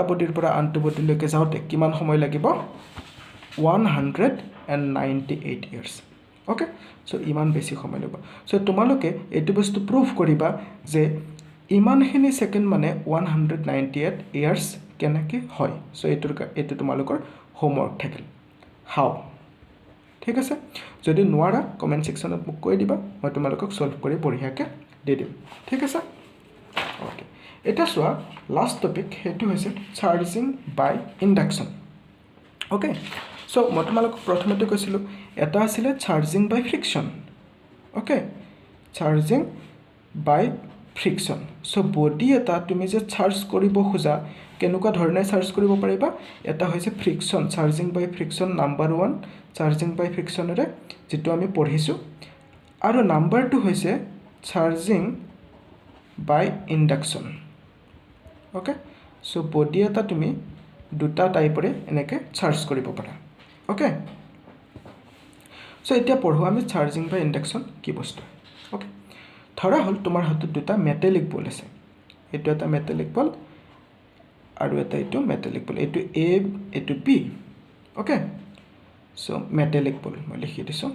বডিৰ পৰা আনটো বডিলৈকে যাওঁতে কিমান সময় লাগিব 198 years ওকে সো ইমান বেছি সময় লাগিব সো তোমালোকে এইটো বস্তু প্ৰুফ কৰিবা যে ইমানখিনি সেকেন্ড মানে 198 years কেনেকৈ হয় সো এইটো তোমালোকৰ হোমৱৰ্ক থাকিল হাউ ঠিক আছে যদি নোৱাৰা কমেন্ট সেকশনত মোক কৈ দিবা মই তোমালোকক সলভ কৰি বঢ়িয়াকৈ দি দিম ঠিক আছে ওকে এটা সোৱা লাষ্ট টপিক হেতু হৈছে চাৰ্জিং বাই ইন্ডাকশন ওকে সো মই তোমালোকক প্ৰথমতে কৈছিলো এটা আছিল চাৰ্জিং বাই ফ্ৰিকশন ওকে চাৰ্জিং বাই ফ্ৰিকশন সো বডি এটা তুমি যে চাৰ্জ কৰিব খোজা কেনেকুৱা ধৰণে চাৰ্জ কৰিব পাৰিবা এটা হৈছে ফ্ৰিকশন চাৰ্জিং বাই ফ্ৰিকশন নাম্বাৰ 1 চাৰ্জিং বাই ফ্ৰিকশনৰে যেটো আমি পঢ়িছো আৰু নাম্বাৰ 2 হৈছে চাৰ্জিং বাই ইন্ডাকশন ওকে সো বডি এটা তুমি দুটা টাইপৰে এনেকে চাৰ্জ কৰিব পাৰা ওকে সো এতিয়া পঢ়ো আমি চাৰ্জিং বাই ইন্ডাকশন কি বস্তু ওকে ধৰা হল তোমাৰ হাতত দুটা মেটালিক বল আছে এটো এটা মেটালিক বল আৰু এটা এটো মেটালিক বল এটো এ এটো বি ওকে সো মেটালিক বল মই লিখি দিছো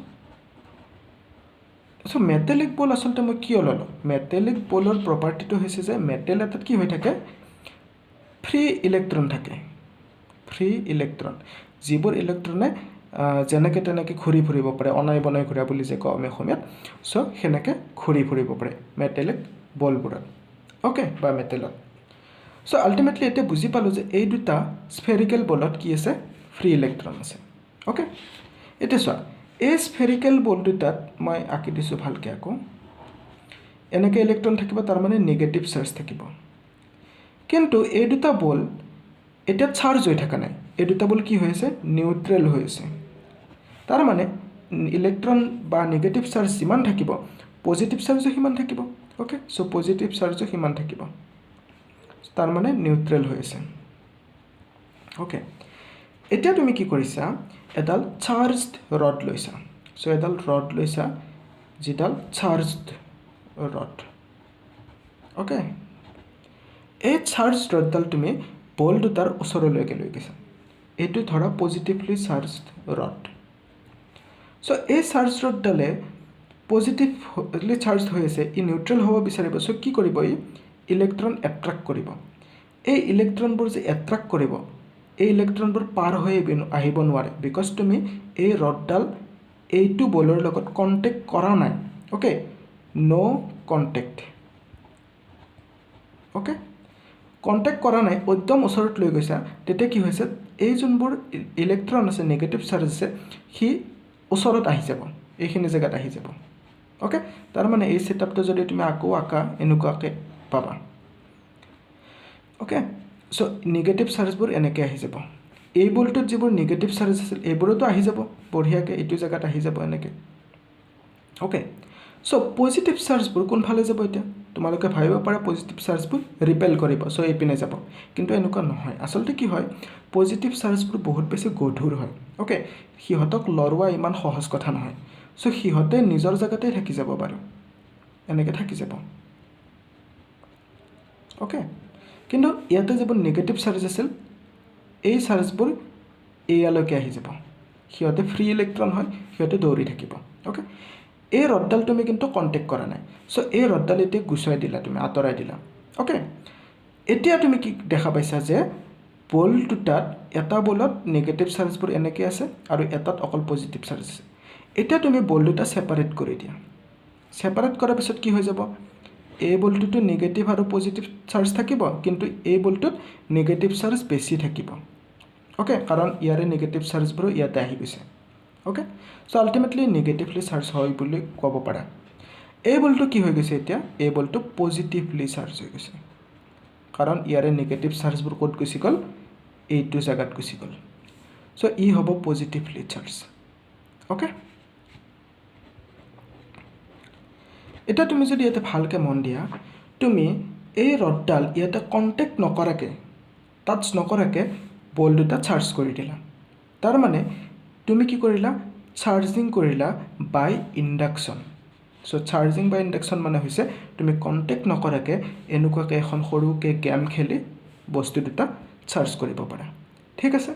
সো মেটালিক বল আসলতে মই কি ললো মেটালিক বলৰ প্ৰপাৰ্টিটো হৈছে যে মেটেল এটাত কি হৈ থাকে ফ্ৰী ইলেক্ট্ৰন থাকে ফ্ৰী ইলেক্ট্ৰন যিবোৰ ইলেক্ট্ৰনে যেনেকে তেনেকে ঘূৰি ফুৰিব পাৰে অনাই বনাই ঘূৰা বুলি যে কওঁ আমি অসমীয়াত সো হেনেকে ঘূৰি ফুৰিব পাৰে মেটালিক বলবোৰত ওকে বা মেটেলত সো আলটিমেটলি এটা বুজি পালো যে এই দুটা স্ফেৰিকেল বলত কি আছে ফ্ৰী ইলেক্ট্ৰন আছে ওকে এটা সোৱা এই স্ফেৰিকেল বল দুটাত মই আঁকি দিছো ভালকে আকৌ এনেকে ইলেক্ট্ৰন থাকিব তাৰ মানে নেগেটিভ চাৰ্জ থাকিব কিন্তু এই দুটা বল এটা চাৰ্জ হৈ থকা নাই এই দুটা বল কি হৈছে নিউট্ৰেল হৈ আছে তাৰ মানে ইলেক্ট্ৰন বা নেগেটিভ চাৰ্জ যিমান থাকিব পজিটিভ চাৰ্জও সিমান থাকিব ওকে সো পজিটিভ চাৰ্জও সিমান থাকিব তাৰ মানে নিউট্ৰেল হৈ আছে ওকে এতিয়া তুমি কি কৰিছা এডাল চাৰ্জড ৰড লৈছা সো এডাল ৰড লৈছা যিডাল চাৰ্জড ৰড ওকে এই চাৰ্জ ৰডডাল তুমি বল দুটাৰ ওচৰলৈকে লৈ গৈছা এইটো ধৰা পজিটিভলি চাৰ্জড ৰড সো এই চাৰ্জ ৰডডালে পজিটিভলি চাৰ্জড হৈ আছে ই নিউট্ৰেল হ'ব বিচাৰিব সো কি কৰিব ই ইলেক্ট্ৰন এট্ৰাক্ট কৰিব এই ইলেক্ট্ৰনবোৰ যে এট্ৰাক্ট কৰিব এই ইলেক্ট্ৰনবোৰ পাৰ হৈ আহিব নোৱাৰে বিকজ তুমি এই ৰডডাল এইটো বলৰ লগত কন্টেক্ট কৰা নাই okay no contact okay contact কৰা নাই একদম ওচৰত লৈ গৈছা তেতিয়া কি হৈছে এই যোনবোৰ ইলেক্ট্ৰন আছে নেগেটিভ চাৰ্জ আছে হি ওচৰত আহি যাব এইখিনি জায়গাত আহি যাব ওকে তাৰ মানে এই সেটআপটো যদি তুমি আকৌ আকা এনেকুৱাকে পাবা ওকে সো নেগেটিভ চাৰ্জবোৰ এনেকে আহি যাব এই বলটোত যিবোৰ নেগেটিভ চাৰ্জ আছিল এইবোৰতো আহি যাব বঢ়িয়াকে এইটো জায়গাত আহি যাব এনেকে ওকে সো পজিটিভ চাৰ্জবোৰ কোনফালে যাব এতিয়া তোমালোকে ভাবিব পাৰা পজিটিভ চাৰ্জবোৰ ৰিপেল কৰিব সো এইপিনে যাব কিন্তু এনেকুৱা নহয় আসলতে কি হয় পজিটিভ চাৰ্জবোৰ বহুত বেছি গধুৰ হয় ওকে হিহতক লৰৱা ইমান সহজ কথা নহয় সো হিহতে নিজৰ জায়গাতে থাকি যাব বাৰু এনেকে থাকি যাব ওকে কিন্তু ইয়াতে যিবোৰ নেগেটিভ চাৰ্জ আছিল এই চাৰ্জবোৰ এয়ালৈকে আহি যাব হিহতে ফ্ৰী ইলেক্ট্ৰন হয় হিহতে দৌৰি থাকিব ওকে এই ৰডডাল তুমি কিন্তু কন্টেক্ট কৰা নাই সো এই ৰডডাল এতিয়া গুছাই দিলা তুমি আতৰাই দিলা ওকে এতিয়া তুমি কি দেখা পাইছা যে বল দুটাত এটা বলত নেগেটিভ চাৰ্জবোৰ এনেকে আছে আৰু এটাত অকল পজিটিভ চাৰ্জ আছে এতিয়া তুমি বল দুটা সেপাৰেট কৰি দিয়া সেপাৰেট কৰাৰ পিছত কি হৈ যাব এই বলটোতো নেগেটিভ আৰু পজিটিভ চাৰ্জ থাকিব কিন্তু এই বলটোত নেগেটিভ চাৰ্জ বেছি থাকিব ওকে কাৰণ ইয়াৰে নেগেটিভ চাৰ্জবোৰ ইয়াতে আহি গৈছে okay so ultimately negatively charge হয় বুলি ক'ব পাৰা এই বলটো কি হৈ গৈছে এতিয়া এই বলটো পজিটিভলি চাৰ্জ হৈ গৈছে কাৰণ ইয়াৰে নেগেটিভ চাৰ্জবোৰ ক'ত গুচি গ'ল এইটো জায়গাত গুচি গ'ল সো ই হ'ব পজিটিভলি চাৰ্জ ওকে এটা তুমি যদি ইয়াতে ভালকৈ মন দিয়া তুমি এই ৰডডাল ইয়াতে কণ্টেক্ট নকৰাকৈ টাচ নকৰাকৈ বল দুটা চাৰ্জ কৰি দিলা তাৰ মানে তুমি কি কৰিলা চাৰ্জিং কৰিলা বাই ইণ্ডাকশ্যন সো চাৰ্জিং বাই ইণ্ডাকশ্যন মানে হৈছে তুমি কণ্টেক্ট নকৰাকৈ এনেকুৱাকৈ এখন সৰুকৈ গেম খেলি বস্তু দুটা চাৰ্জ কৰিব পাৰা ঠিক আছে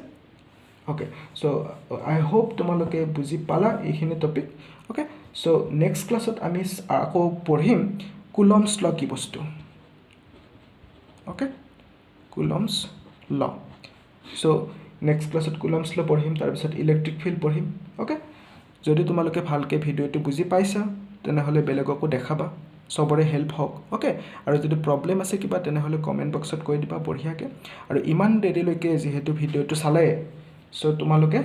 ওকে সো আই হোপ তোমালোকে বুজি পালা এইখিনি টপিক ওকে সো নেক্সট ক্লাছত আমি আকৌ পঢ়িম কুলম্বছ ল কি বস্তু ওকে কুলম্বছ ল সো নেক্সট ক্লাছত কুলম্বছ ল পঢ়িম তাৰপিছত ইলেক্ট্ৰিক ফিল্ড পঢ়িম ওকে যদি তোমালোকে ভালকৈ ভিডিঅ'টো বুজি পাইছা তেনেহ'লে বেলেগকো দেখাবা সবৰে হেল্প হওক ওকে আৰু যদি প্ৰব্লেম আছে কিবা তেনেহ'লে কমেণ্ট বক্সত কৈ দিবা বঢ়িয়াকৈ আৰু ইমান দেৰিলৈকে যিহেতু ভিডিঅ'টো চালে সো তোমালোকে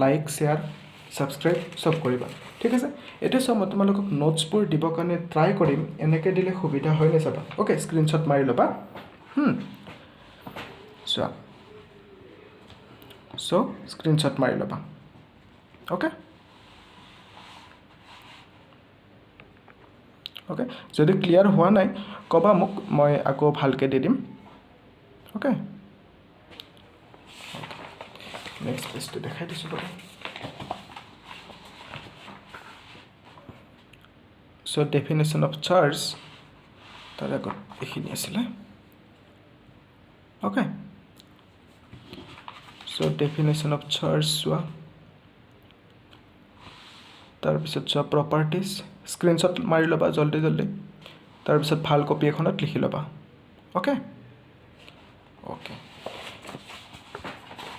লাইক শ্বেয়াৰ ছাবস্ক্ৰাইব সব কৰিবা ঠিক আছে এতিয়া সব মই তোমালোকক নোটছবোৰ দিবৰ কাৰণে ট্ৰাই কৰিম এনেকৈ দিলে সুবিধা হয় নে চাবা ওকে স্ক্ৰীনশ্বট মাৰি ল'বা চোৱা সো স্ক্ৰীনশ্বট মাৰি ল'বা ওকে ওকে যদি ক্লিয়াৰ হোৱা নাই ক'বা মোক মই আকৌ ভালকৈ দি দিম ওকে নেক্সট পেজটো দেখাই দিছোঁ বাৰু সো ডেফিনেশ্যন অফ চাৰ্জ তাৰ আগত এইখিনি আছিলে okay so definition of charge চোৱা তাৰপিছত চোৱা প্ৰপাৰ্টিজ স্ক্ৰীনশ্বট মাৰি ল'বা জল্দি জল্দি তাৰপিছত ভাল কপি এখনত লিখি ল'বা ওকে ওকে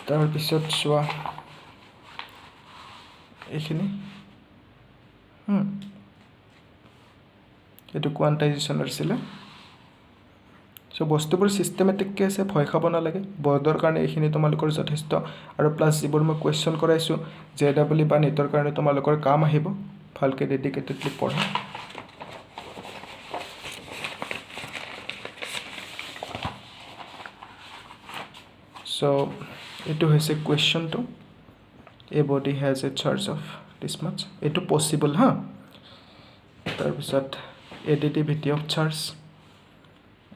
তাৰপিছত চোৱা এইখিনি এইটো কোৱান্টাইজেশ্যন আছিলে সো বস্তুবোৰ ছিষ্টেমেটিককৈ আছে ভয় খাব নালাগে বৰ্ডৰ কাৰণে এইখিনি তোমালোকৰ যথেষ্ট আৰু প্লাছ যিবোৰ মই কুৱেশ্যন কৰাইছোঁ JEE বা নেটৰ কাৰণে তোমালোকৰ কাম আহিব ভালকৈ ডেডিকেটেডলি পঢ়া সো এইটো হৈছে কুৱেশ্যনটো a body has a charge of this much এইটো পচিবল হা তাৰপিছত এডিটিভিটি অফ চাৰ্জ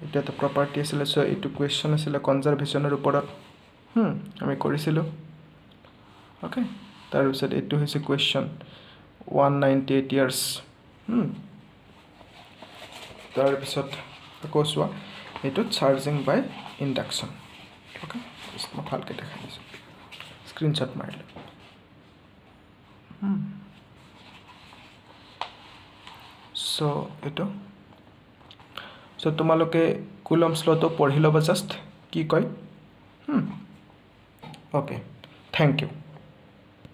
এটা এটা প্ৰপাৰ্টি আছিলে সো এইটো কুৱেশ্যন আছিলে কনজাৰ্ভেশ্যনৰ ওপৰত আমি কৰিছিলোঁ ওকে তাৰপিছত এইটো হৈছে কুৱেশ্যন 198 ইয়াৰ্ছ তাৰপিছত আকৌ চোৱা এইটো চাৰ্জিং বাই ইণ্ডাকশ্যন ওকে মই ভালকৈ দেখাই দিছোঁ স্ক্ৰীনশ্বট মাৰিলোঁ সো এইটো সো তোমালোকে কুলম্বছ লটো পঢ়ি ল'বা জাষ্ট কি কয় ওকে থেংক ইউ